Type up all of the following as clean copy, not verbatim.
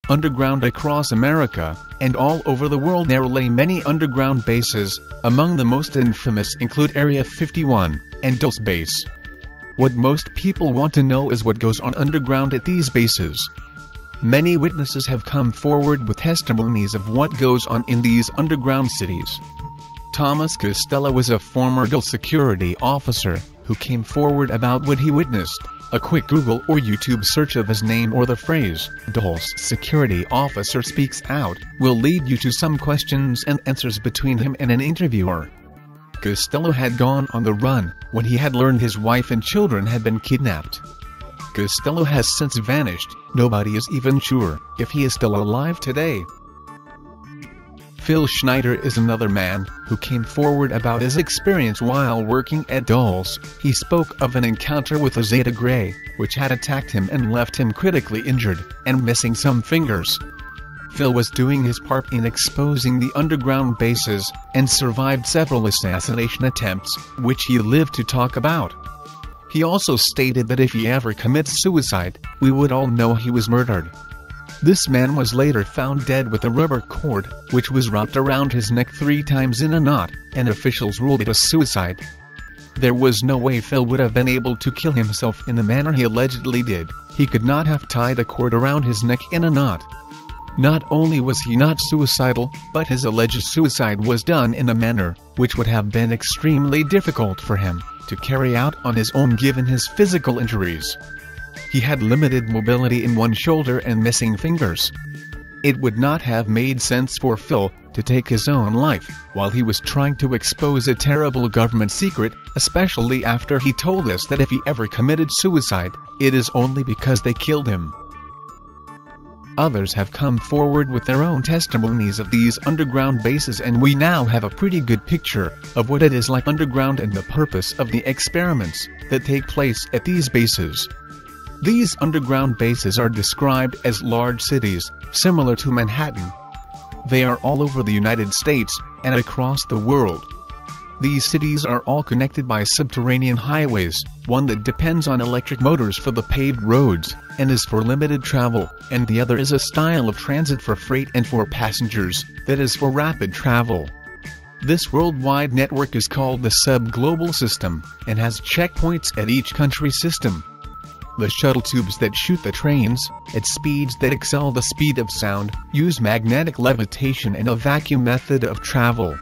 underground across America, and all over the world there lay many underground bases. Among the most infamous include Area 51 and Dulce Base. What most people want to know is what goes on underground at these bases. Many witnesses have come forward with testimonies of what goes on in these underground cities. Thomas Costello was a former Dulce security officer who came forward about what he witnessed. A quick Google or YouTube search of his name or the phrase, Dulce security officer speaks out, will lead you to some questions and answers between him and an interviewer. Costello had gone on the run when he had learned his wife and children had been kidnapped. Costello has since vanished. Nobody is even sure if he is still alive today. Phil Schneider is another man who came forward about his experience while working at Dulce. He spoke of an encounter with a Zeta Gray, which had attacked him and left him critically injured and missing some fingers. Phil was doing his part in exposing the underground bases and survived several assassination attempts, which he lived to talk about. He also stated that if he ever commits suicide, we would all know he was murdered. This man was later found dead with a rubber cord, which was wrapped around his neck 3 times in a knot, and officials ruled it a suicide. There was no way Phil would have been able to kill himself in the manner he allegedly did. He could not have tied a cord around his neck in a knot. Not only was he not suicidal, but his alleged suicide was done in a manner which would have been extremely difficult for him to carry out on his own given his physical injuries. He had limited mobility in one shoulder and missing fingers. It would not have made sense for Phil to take his own life while he was trying to expose a terrible government secret, especially after he told us that if he ever committed suicide, it is only because they killed him. Others have come forward with their own testimonies of these underground bases, and we now have a pretty good picture of what it is like underground and the purpose of the experiments that take place at these bases. These underground bases are described as large cities, similar to Manhattan. They are all over the United States and across the world. These cities are all connected by subterranean highways, one that depends on electric motors for the paved roads and is for limited travel, and the other is a style of transit for freight and for passengers that is for rapid travel. This worldwide network is called the sub-global system and has checkpoints at each country system. The shuttle tubes that shoot the trains, at speeds that excel the speed of sound, use magnetic levitation and a vacuum method of travel.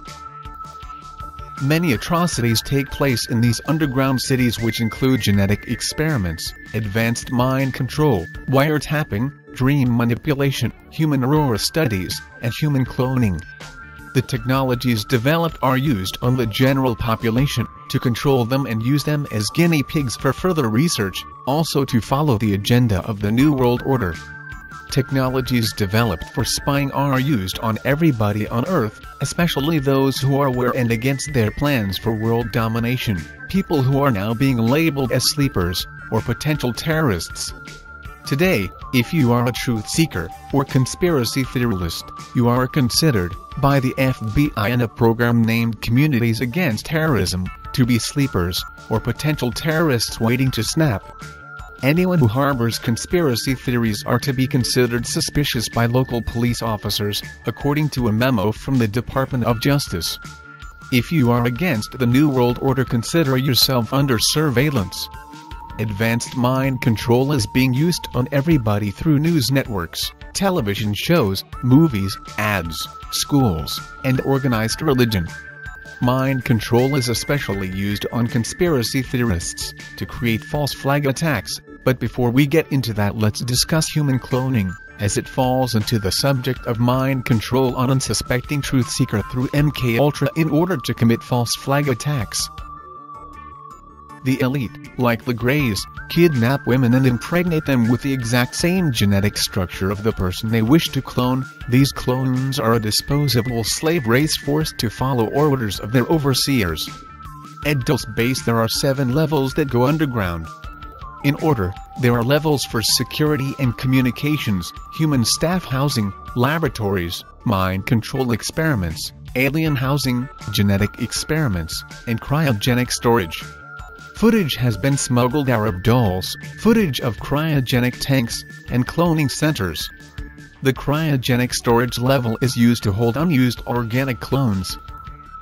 Many atrocities take place in these underground cities, which include genetic experiments, advanced mind control, wiretapping, dream manipulation, human aurora studies, and human cloning. The technologies developed are used on the general population to control them and use them as guinea pigs for further research, also to follow the agenda of the New World Order. Technologies developed for spying are used on everybody on Earth, especially those who are aware and against their plans for world domination, people who are now being labeled as sleepers or potential terrorists. Today, if you are a truth seeker or conspiracy theorist, you are considered by the FBI in a program named Communities Against Terrorism to be sleepers or potential terrorists waiting to snap. Anyone who harbors conspiracy theories are to be considered suspicious by local police officers, according to a memo from the Department of Justice. If you are against the New World Order, consider yourself under surveillance. Advanced mind control is being used on everybody through news networks, television shows, movies, ads, schools, and organized religion. Mind control is especially used on conspiracy theorists to create false flag attacks. But before we get into that, let's discuss human cloning, as it falls into the subject of mind control on unsuspecting truth seeker through MKUltra in order to commit false flag attacks. The elite, like the Greys, kidnap women and impregnate them with the exact same genetic structure of the person they wish to clone. These clones are a disposable slave race forced to follow orders of their overseers. At Dulce Base there are 7 levels that go underground. In order, there are levels for security and communications, human staff housing, laboratories, mind control experiments, alien housing, genetic experiments, and cryogenic storage. Footage has been smuggled out of Dulce, footage of cryogenic tanks and cloning centers. The cryogenic storage level is used to hold unused organic clones.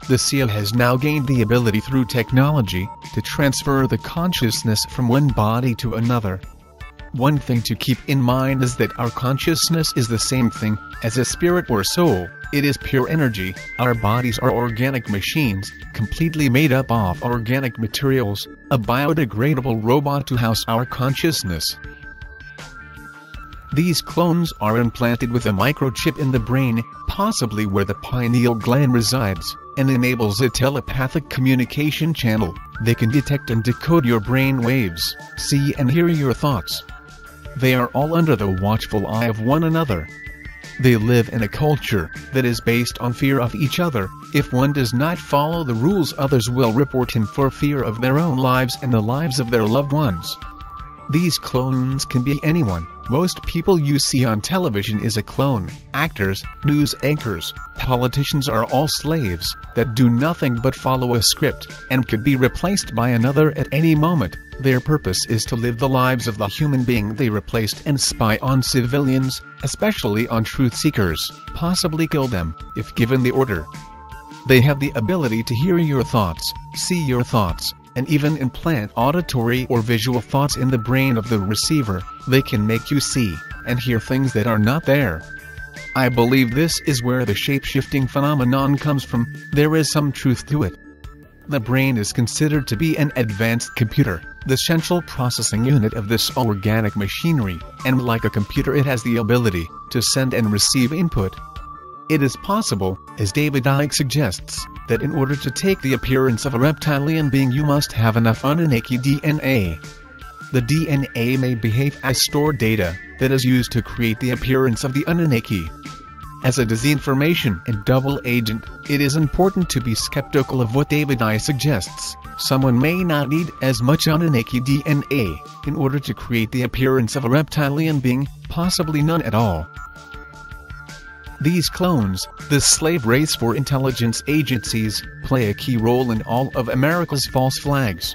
The CIA has now gained the ability through technology to transfer the consciousness from one body to another. One thing to keep in mind is that our consciousness is the same thing as a spirit or soul. It is pure energy. Our bodies are organic machines, completely made up of organic materials, a biodegradable robot to house our consciousness. These clones are implanted with a microchip in the brain, possibly where the pineal gland resides, and enables a telepathic communication channel. They can detect and decode your brain waves, see and hear your thoughts. They are all under the watchful eye of one another. They live in a culture that is based on fear of each other. If one does not follow the rules, others will report him for fear of their own lives and the lives of their loved ones. These clones can be anyone. Most people you see on television is a clone. Actors, news anchors, politicians are all slaves that do nothing but follow a script and could be replaced by another at any moment. Their purpose is to live the lives of the human being they replaced and spy on civilians, especially on truth seekers, possibly kill them if given the order. They have the ability to hear your thoughts, see your thoughts, and even implant auditory or visual thoughts in the brain of the receiver. They can make you see and hear things that are not there. I believe this is where the shape-shifting phenomenon comes from. There is some truth to it. The brain is considered to be an advanced computer, the central processing unit of this organic machinery, and like a computer it has the ability to send and receive input. It is possible, as David Icke suggests, that in order to take the appearance of a reptilian being you must have enough Anunnaki DNA. The DNA may behave as stored data that is used to create the appearance of the Anunnaki. As a disinformation and double agent, it is important to be skeptical of what David Icke suggests. Someone may not need as much Anunnaki DNA in order to create the appearance of a reptilian being, possibly none at all. These clones, the slave race for intelligence agencies, play a key role in all of America's false flags.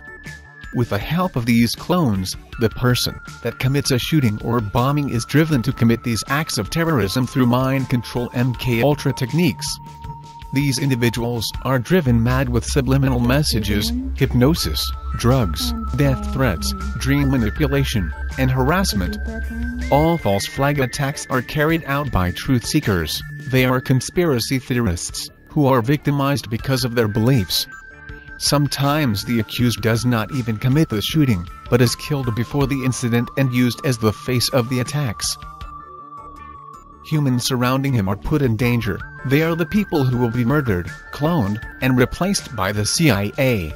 With the help of these clones, the person that commits a shooting or bombing is driven to commit these acts of terrorism through mind control MK-Ultra techniques. These individuals are driven mad with subliminal messages, hypnosis, drugs, death threats, dream manipulation, and harassment. All false flag attacks are carried out by truth seekers. They are conspiracy theorists who are victimized because of their beliefs. Sometimes the accused does not even commit the shooting, but is killed before the incident and used as the face of the attacks. Humans surrounding him are put in danger. They are the people who will be murdered, cloned, and replaced by the CIA.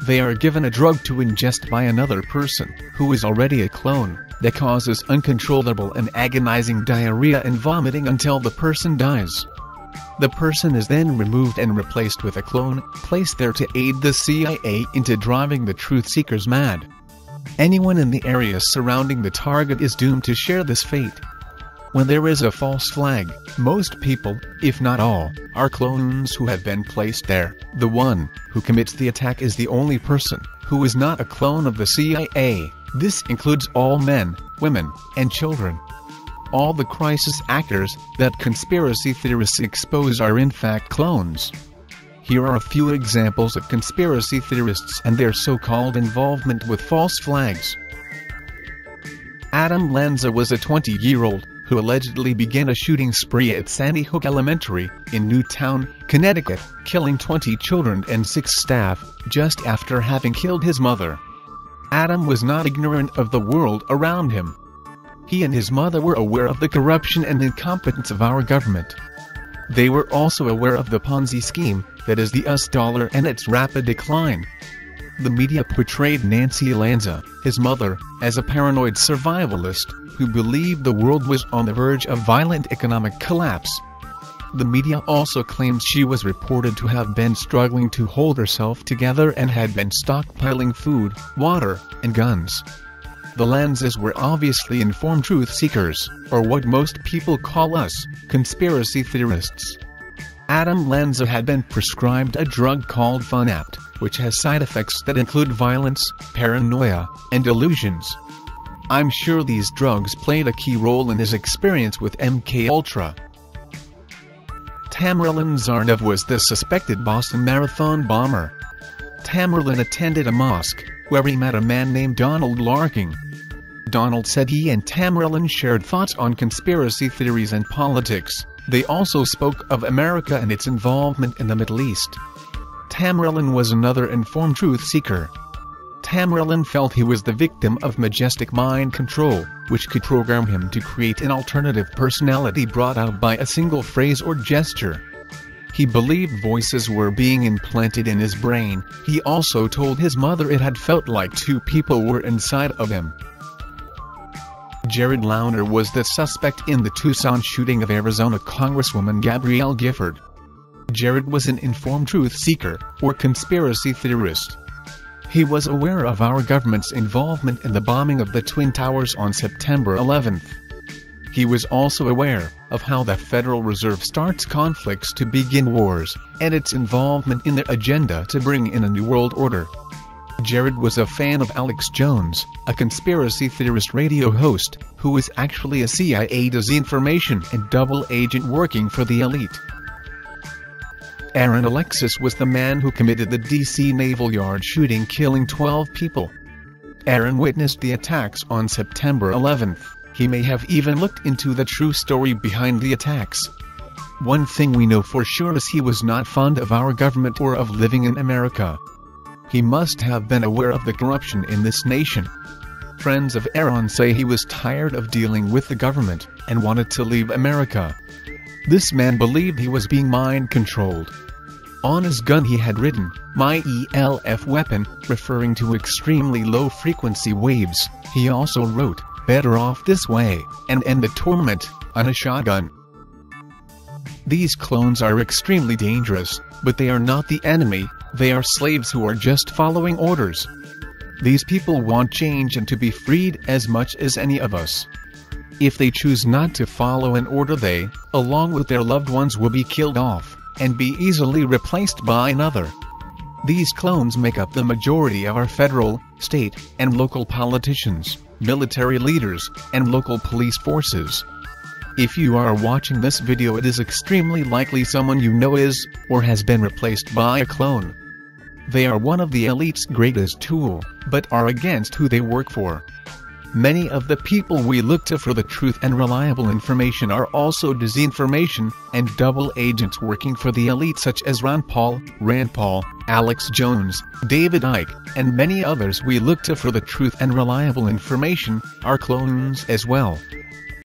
They are given a drug to ingest by another person, who is already a clone, that causes uncontrollable and agonizing diarrhea and vomiting until the person dies. The person is then removed and replaced with a clone, placed there to aid the CIA into driving the truth seekers mad. Anyone in the area surrounding the target is doomed to share this fate. When there is a false flag, most people, if not all, are clones who have been placed there. The one who commits the attack is the only person who is not a clone of the CIA. This includes all men, women, and children. All the crisis actors that conspiracy theorists expose are in fact clones. Here are a few examples of conspiracy theorists and their so-called involvement with false flags. Adam Lanza was a 20-year-old who allegedly began a shooting spree at Sandy Hook Elementary in Newtown, Connecticut, killing 20 children and 6 staff, just after having killed his mother. Adam was not ignorant of the world around him. He and his mother were aware of the corruption and incompetence of our government. They were also aware of the Ponzi scheme, that is the US dollar, and its rapid decline. The media portrayed Nancy Lanza, his mother, as a paranoid survivalist who believed the world was on the verge of violent economic collapse. The media also claimed she was reported to have been struggling to hold herself together and had been stockpiling food, water, and guns. The Lanzas were obviously informed truth seekers, or what most people call us, conspiracy theorists. Adam Lanza had been prescribed a drug called Funapt, which has side effects that include violence, paranoia, and delusions. I'm sure these drugs played a key role in his experience with MKUltra. Tamerlan Tsarnaev was the suspected Boston Marathon bomber. Tamerlan attended a mosque, where he met a man named Donald Larking. Donald said he and Tamerlan shared thoughts on conspiracy theories and politics. They also spoke of America and its involvement in the Middle East. Tamerlan was another informed truth seeker. Tamerlan felt he was the victim of majestic mind control, which could program him to create an alternative personality brought out by a single phrase or gesture. He believed voices were being implanted in his brain. He also told his mother it had felt like two people were inside of him. Jared Lounder was the suspect in the Tucson shooting of Arizona Congresswoman Gabrielle Gifford. Jared was an informed truth seeker, or conspiracy theorist. He was aware of our government's involvement in the bombing of the Twin Towers on September 11th. He was also aware of how the Federal Reserve starts conflicts to begin wars, and its involvement in the agenda to bring in a new world order. Jared was a fan of Alex Jones, a conspiracy theorist radio host, who was actually a CIA disinformation and double agent working for the elite. Aaron Alexis was the man who committed the D.C. Naval Yard shooting, killing 12 people. Aaron witnessed the attacks on September 11th. He may have even looked into the true story behind the attacks. One thing we know for sure is he was not fond of our government or of living in America. He must have been aware of the corruption in this nation. Friends of Aaron say he was tired of dealing with the government and wanted to leave America. This man believed he was being mind-controlled. On his gun he had written, "My ELF weapon," referring to extremely low-frequency waves. He also wrote, "Better off this way," and "End the torment," on a shotgun. These clones are extremely dangerous, but they are not the enemy. They are slaves who are just following orders. These people want change and to be freed as much as any of us. If they choose not to follow an order, they, along with their loved ones, will be killed off, and be easily replaced by another. These clones make up the majority of our federal, state, and local politicians, military leaders, and local police forces. If you are watching this video, it is extremely likely someone you know is, or has been replaced by a clone. They are one of the elite's greatest tool, but are against who they work for. Many of the people we look to for the truth and reliable information are also disinformation and double agents working for the elite, such as Ron Paul, Rand Paul, Alex Jones, David Icke, and many others we look to for the truth and reliable information are clones as well.